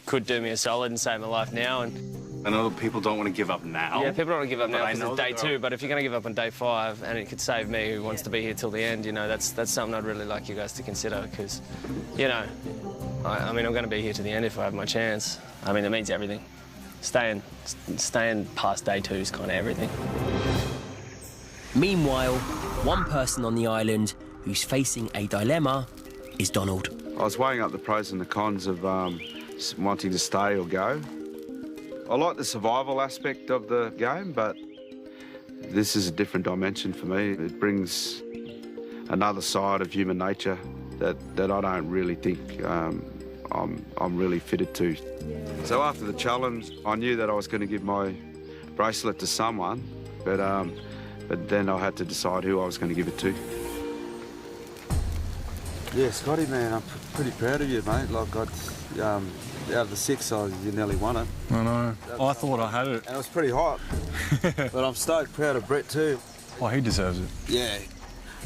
could do me a solid and save my life now and...
I know people don't want to give up now.
Yeah, people don't want to give up now because it's day 2,
are...
but if you're going to give up on day 5 and it could save me who wants to be here till the end, that's something I'd really like you guys to consider because, I mean, I'm going to be here to the end if I have my chance. I mean, it means everything. Staying past day 2 is kind of everything.
Meanwhile, one person on the island who's facing a dilemma is Donald.
I was weighing up the pros and the cons of wanting to stay or go. I like the survival aspect of the game, but this is a different dimension for me. It brings another side of human nature that I don't really think I'm really fitted to. So after the challenge, I knew that I was going to give my bracelet to someone, but then I had to decide who I was going to give it to.
Yeah, Scotty, man, I'm pretty proud of you, mate. Like, out of the 6, you nearly won it.
I know. I thought I had it.
And it was pretty hot. But I'm stoked, proud of Brett too.
Oh, he deserves it.
Yeah.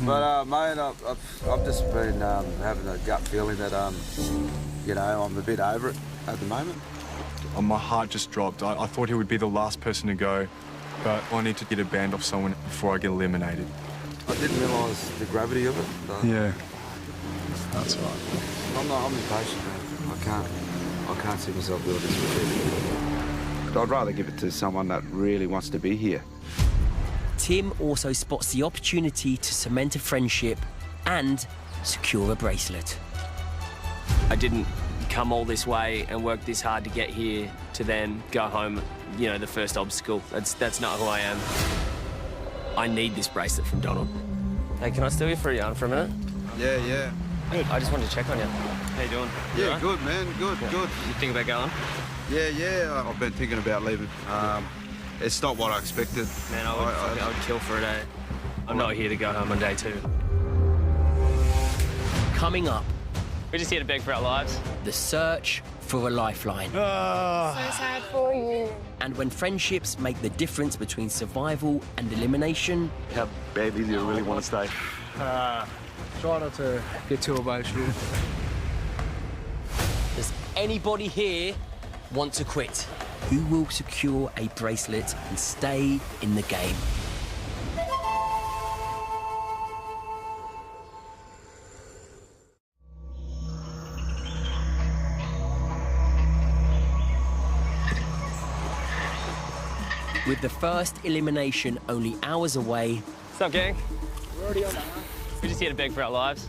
But, mate, I've just been having a gut feeling that, I'm a bit over it at the moment.
Oh, my heart just dropped. I thought he would be the last person to go, but I need to get a band off someone before I get eliminated.
I didn't realise the gravity of it. But
yeah. That's right.
I'm impatient, man. I can't see myself doing this with you. I'd rather give it to someone that really wants to be here.
Tim also spots the opportunity to cement a friendship and secure a bracelet.
I didn't come all this way and work this hard to get here to then go home, the first obstacle. That's not who I am. I need this bracelet from Donald. Hey, can I steal you for a yarn for a minute?
Yeah.
I just wanted to check on you. How you doing?
Yeah,
right?
good, man. Good.
You think about going?
Yeah. I've been thinking about leaving. It's not what I expected.
Man, I would kill for a day. I'm not here to go home on day 2.
Coming up.
We're just here to beg for our lives.
The search for a lifeline.
So sad for you.
And when friendships make the difference between survival and elimination...
How badly do you really want to stay?
Try not to get too emotional.
Does anybody here want to quit? Who will secure a bracelet and stay in the game? With the first elimination only hours away...
What's up, gang? We're already on that. We're just here to beg for our lives.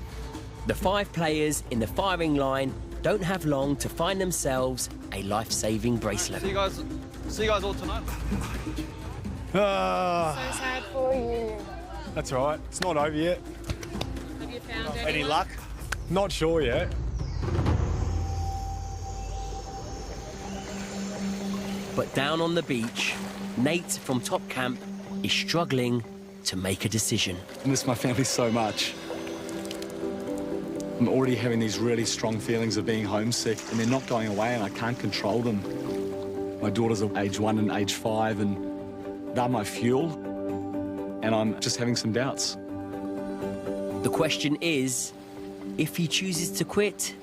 The 5 players in the firing line don't have long to find themselves a life-saving bracelet.
See you guys all tonight.
So sad for you.
That's all right. It's not over yet.
Have you found
Any luck? Not sure yet.
But down on the beach, Nate from Top Camp is struggling to make a decision.
I miss my family so much. I'm already having these really strong feelings of being homesick, and they're not going away, and I can't control them. My daughters are age 1 and age 5, and they're my fuel, and I'm just having some doubts.
The question is, if he chooses to quit,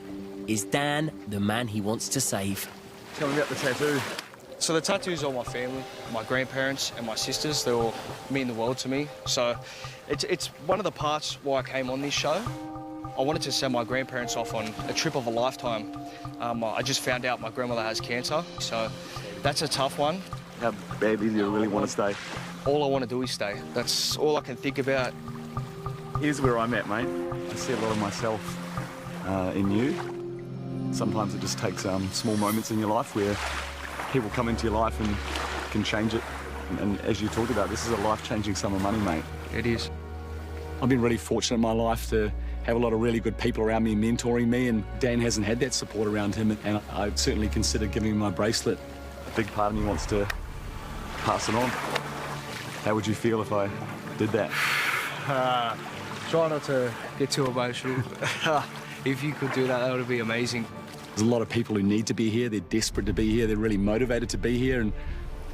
is Dan the man he wants to save?
Tell me about the tattoo.
So the tattoos are my family, my grandparents and my sisters. They all mean the world to me. So it's one of the parts why I came on this show. I wanted to send my grandparents off on a trip of a lifetime. I just found out my grandmother has cancer, so that's a tough one.
How badly do you really want to stay?
All I want to do is stay. That's all I can think about.
Here's where I'm at, mate. I see a lot of myself in you. Sometimes it just takes small moments in your life where people come into your life and can change it. And as you talked about, this is a life-changing sum of money, mate.
It is.
I've been really fortunate in my life to have a lot of really good people around me mentoring me, and Dan hasn't had that support around him, and I'd certainly consider giving him my bracelet.
A big part of me wants to pass it on. How would you feel if I did that?
Try not to get too emotional.
If you could do that, that would be amazing.
There's a lot of people who need to be here. They're desperate to be here. They're really motivated to be here, and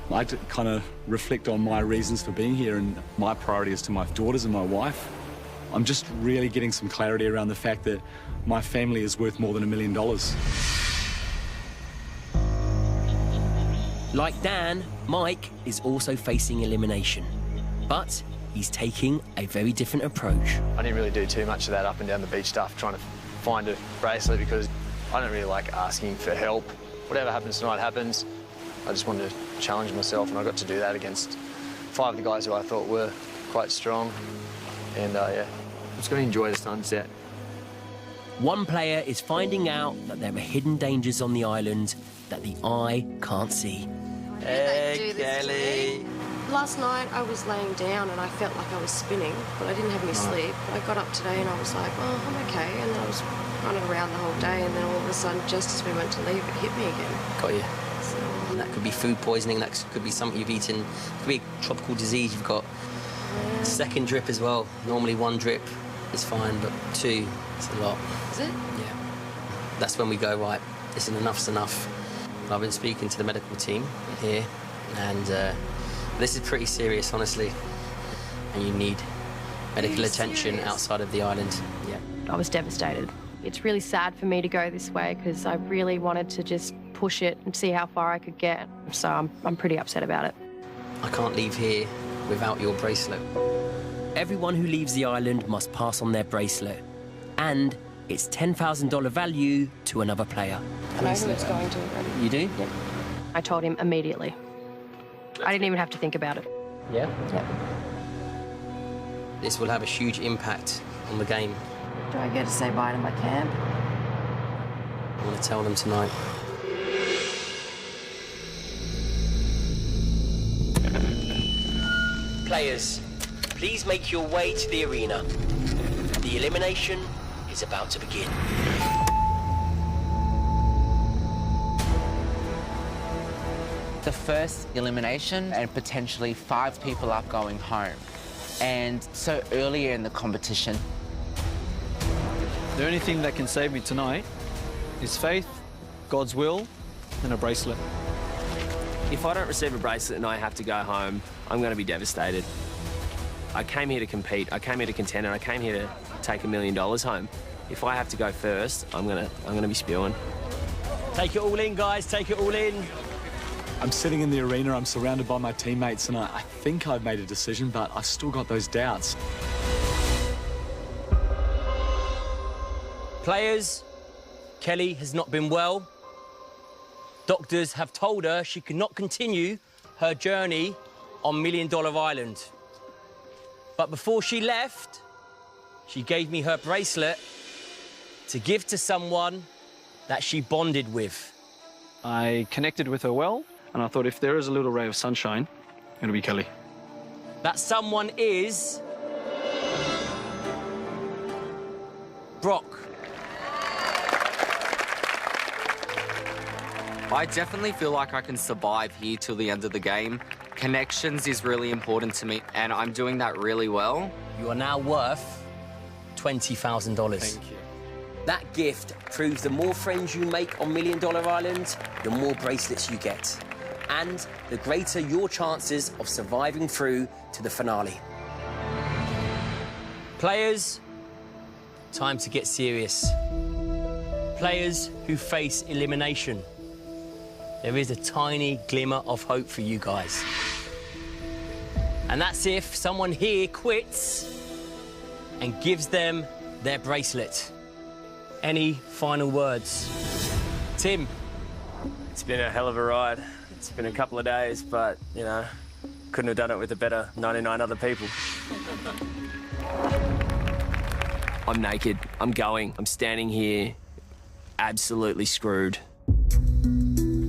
I like to kind of reflect on my reasons for being here, and my priority is to my daughters and my wife. I'm just really getting some clarity around the fact that my family is worth more than $1 million.
Like Dan, Mike is also facing elimination, but he's taking a very different approach.
I didn't really do too much of that up and down the beach stuff, trying to find a bracelet, because I don't really like asking for help. Whatever happens tonight happens. I just wanted to challenge myself, and I got to do that against 5 of the guys who I thought were quite strong. And yeah, I'm just going to enjoy the sunset.
One player is finding out that there are hidden dangers on the island that the eye can't see.
Hey, Kelly.
Last night I was laying down and I felt like I was spinning, but I didn't have any sleep. But I got up today and I was like, oh, I'm okay. And then I was running around the whole day, and then all of a sudden, just as we went to leave, it hit me again.
Got you. That could be food poisoning, that could be something you've eaten, it could be a tropical disease you've got. Second drip as well. Normally 1 drip is fine, but 2 is a lot.
Is it?
Yeah. That's when we go, right, listen, enough's enough. I've been speaking to the medical team here, and this is pretty serious, honestly, and you need medical attention outside of the island. Yeah.
I was devastated. It's really sad for me to go this way because I really wanted to just push it and see how far I could get. So I'm pretty upset about it.
I can't leave here without your bracelet. Everyone who leaves the island must pass on their bracelet, and it's $10,000 value to another player.
I know who it's going to already.
You do?
Yeah.
I told him immediately. I didn't even have to think about it.
Yeah?
Yeah.
This will have a huge impact on the game.
Do I get to say bye to my camp?
I want to tell them tonight. Players, please make your way to the arena. The elimination is about to begin.
The first elimination, and potentially 5 people are going home. And so earlier in the competition,
The only thing that can save me tonight is faith God's will, and a bracelet.
If I don't receive a bracelet and I have to go home, I'm going to be devastated. I came here to compete, I came here to contend, and I came here to take $1 million home. If I have to go first, I'm gonna be spewing.
Take it all in, guys, take it all in.
I'm sitting in the arena, I'm surrounded by my teammates, and I think I've made a decision, but I've still got those doubts.
Players, Kelly has not been well. Doctors have told her she cannot continue her journey on $1 Million Island. But before she left, she gave me her bracelet to give to someone that she bonded with.
I connected with her well, and I thought if there is a little ray of sunshine, it'll be Kelly.
That someone is Brock.
I definitely feel like I can survive here till the end of the game. Connections is really important to me, and I'm doing that really well.
You are now worth $20,000.
Thank you.
That gift proves the more friends you make on $1 Million Island, the more bracelets you get. And the greater your chances of surviving through to the finale. Players, time to get serious. Players who face elimination. There is a tiny glimmer of hope for you guys. And that's if someone here quits and gives them their bracelet. Any final words? Tim?
It's been a hell of a ride. It's been a couple of days, but, you know, couldn't have done it with a better 99 other people. I'm naked. I'm going. I'm standing here absolutely screwed.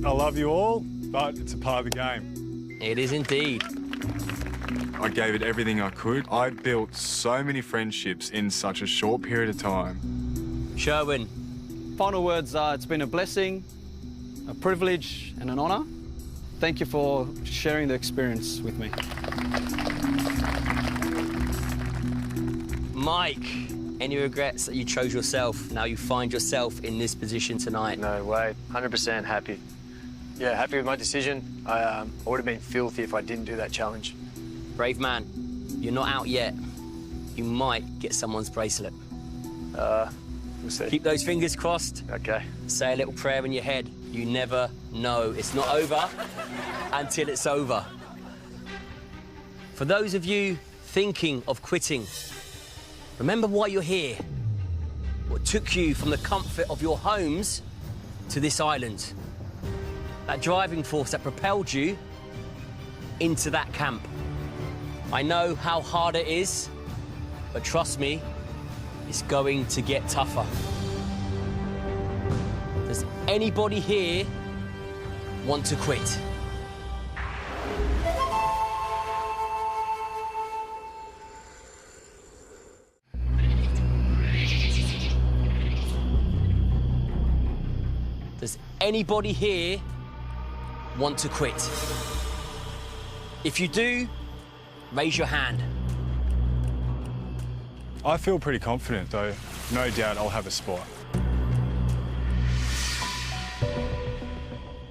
I love you all, but it's a part of the game.
It is indeed.
I gave it everything I could. I built so many friendships in such a short period of time.
Sherwin.
Final words are, it's been a blessing, a privilege, and an honour. Thank you for sharing the experience with me.
Mike, any regrets that you chose yourself? Now you find yourself in this position tonight.
No way, 100% happy. Yeah, happy with my decision. I would have been filthy if I didn't do that challenge.
Brave man, you're not out yet. You might get someone's bracelet.
We'll see.
Keep those fingers crossed.
Okay.
Say a little prayer in your head. You never know. It's not over until it's over. For those of you thinking of quitting, remember why you're here. What took you from the comfort of your homes to this island. That driving force that propelled you into that camp. I know how hard it is, but trust me, it's going to get tougher. Does anybody here want to quit? Does anybody here want to quit? If you do, raise your hand.
I feel pretty confident, though. No doubt I'll have a spot.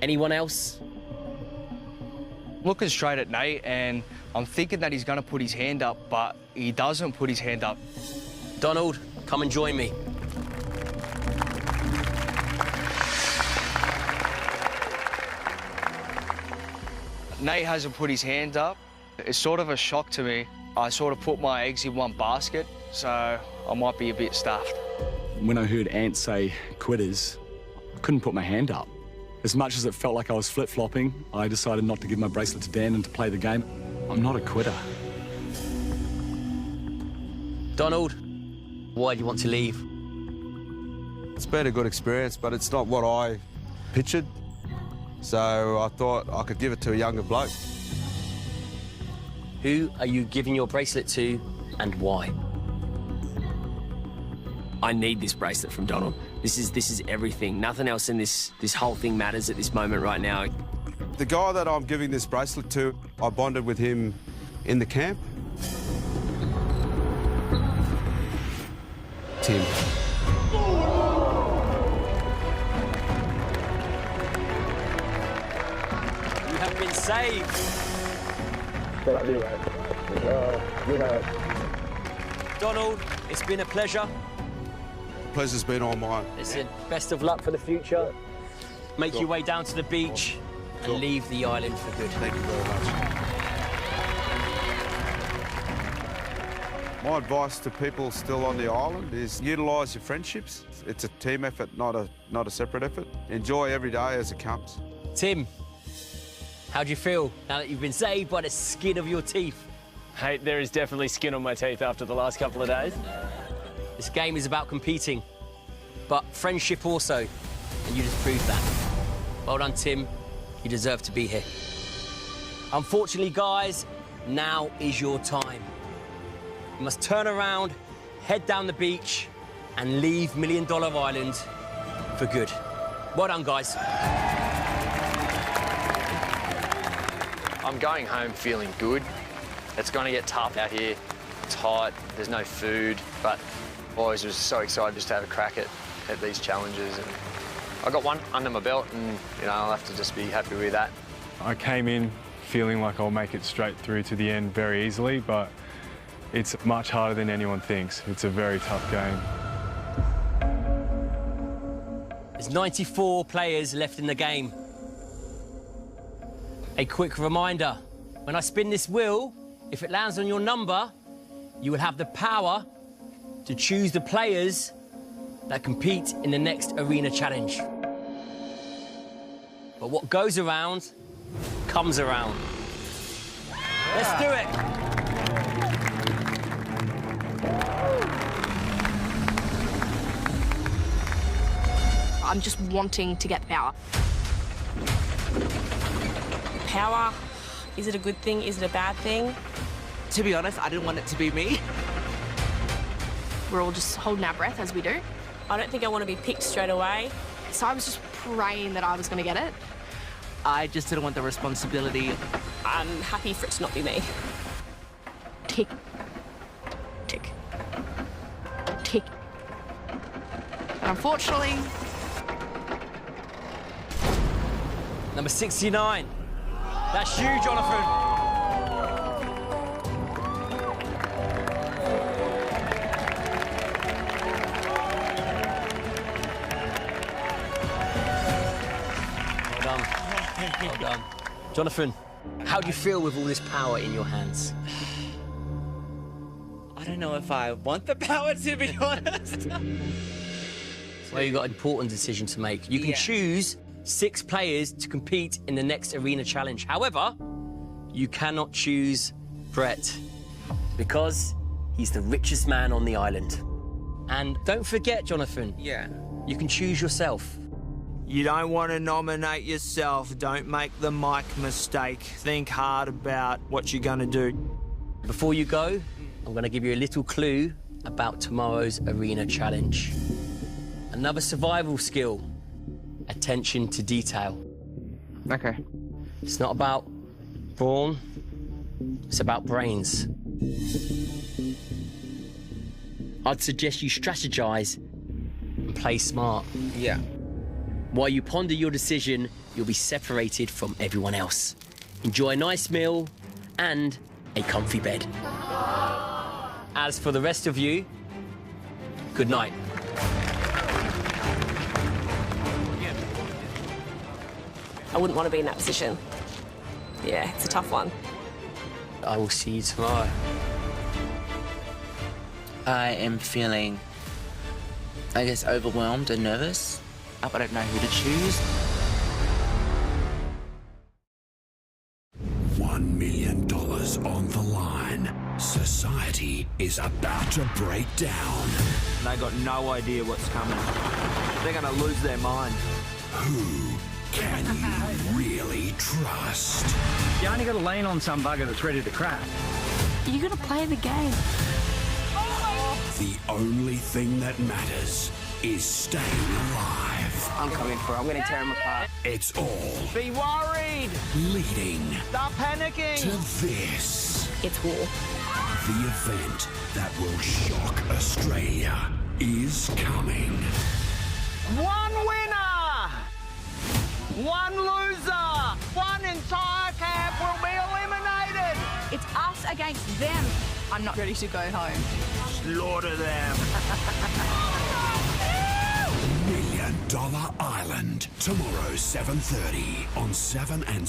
Anyone else?
Looking straight at Nate, and I'm thinking that he's going to put his hand up, but he doesn't put his hand up.
Donald, come and join me.
Nate hasn't put his hand up. It's sort of a shock to me. I sort of put my eggs in one basket, so I might be a bit stuffed.
When I heard Ant say quitters, I couldn't put my hand up. As much as it felt like I was flip-flopping, I decided not to give my bracelet to Dan and to play the game. I'm not a quitter.
Donald, why do you want to leave?
It's been a good experience, but it's not what I pictured. So I thought I could give it to a younger bloke.
Who are you giving your bracelet to and why?
I need this bracelet from Donald. This is everything. Nothing else in this whole thing matters at this moment right now.
The guy that I'm giving this bracelet to, I bonded with him in the camp. Tim.
been saved. Donald, it's been a pleasure.
Pleasure's been all mine.
Listen, best of luck for the future. Make your way down to the beach and leave the island for good.
Thank you very much. My advice to people still on the island is utilise your friendships. It's a team effort, not a separate effort. Enjoy every day as it comes.
Tim, how do you feel now that you've been saved by the skin of your teeth?
Hey, there is definitely skin on my teeth after the last couple of days.
This game is about competing, but friendship also, and you just proved that. Well done, Tim. You deserve to be here. Unfortunately, guys, now is your time. You must turn around, head down the beach, and leave $1 Million Island for good. Well done, guys.
I'm going home feeling good. It's going to get tough out here. It's hot, there's no food, but boys, was so excited just to have a crack at these challenges. And I got one under my belt, and I'll have to just be happy with that.
I came in feeling like I'll make it straight through to the end very easily, but it's much harder than anyone thinks. It's a very tough game.
There's 94 players left in the game. A quick reminder, when I spin this wheel, if it lands on your number, you will have the power to choose the players that compete in the next arena challenge. But what goes around, comes around. Let's do it.
I'm just wanting to get the power.
Power, is it a good thing? Is it a bad thing?
To be honest, I didn't want it to be me.
We're all just holding our breath as we do.
I don't think I want to be picked straight away.
So I was just praying that I was going to get it.
I just didn't want the responsibility.
I'm happy for it to not be me.
Tick. Tick. Tick. And unfortunately...
Number 69. That's you, Jonathan. Well done. Well done. Jonathan, how do you feel with all this power in your hands?
I don't know if I want the power, to be honest.
Well, you've got an important decision to make. You can choose 6 players to compete in the next arena challenge. However, you cannot choose Brett because he's the richest man on the island. And don't forget, Jonathan, you can choose yourself.
You don't want to nominate yourself. Don't make the Mike mistake. Think hard about what you're going to do.
Before you go, I'm going to give you a little clue about tomorrow's arena challenge. Another survival skill. Attention to detail.
Okay.
It's not about brawn, it's about brains. I'd suggest you strategize and play smart.
Yeah.
While you ponder your decision, you'll be separated from everyone else. Enjoy a nice meal and a comfy bed. As for the rest of you, good night.
I wouldn't want to be in that position. Yeah, it's a tough one.
I will see you tomorrow.
I am feeling, I guess, overwhelmed and nervous. I don't know who to choose.
$1 million on the line. Society is about to break down.
They got no idea what's coming. They're going to lose their mind.
Who can you really trust?
You only got to lean on some bugger that's ready to crack.
You got to play the game.
The only thing that matters is staying alive.
I'm coming for it. I'm going to tear him apart.
It's all
Be worried.
leading
Stop panicking.
to this.
It's war.
The event that will shock Australia is coming.
One winner. One loser. One entire
I'm not ready to go home.
Slaughter them.
$1 Million Island. Tomorrow, 7:30 on 7 and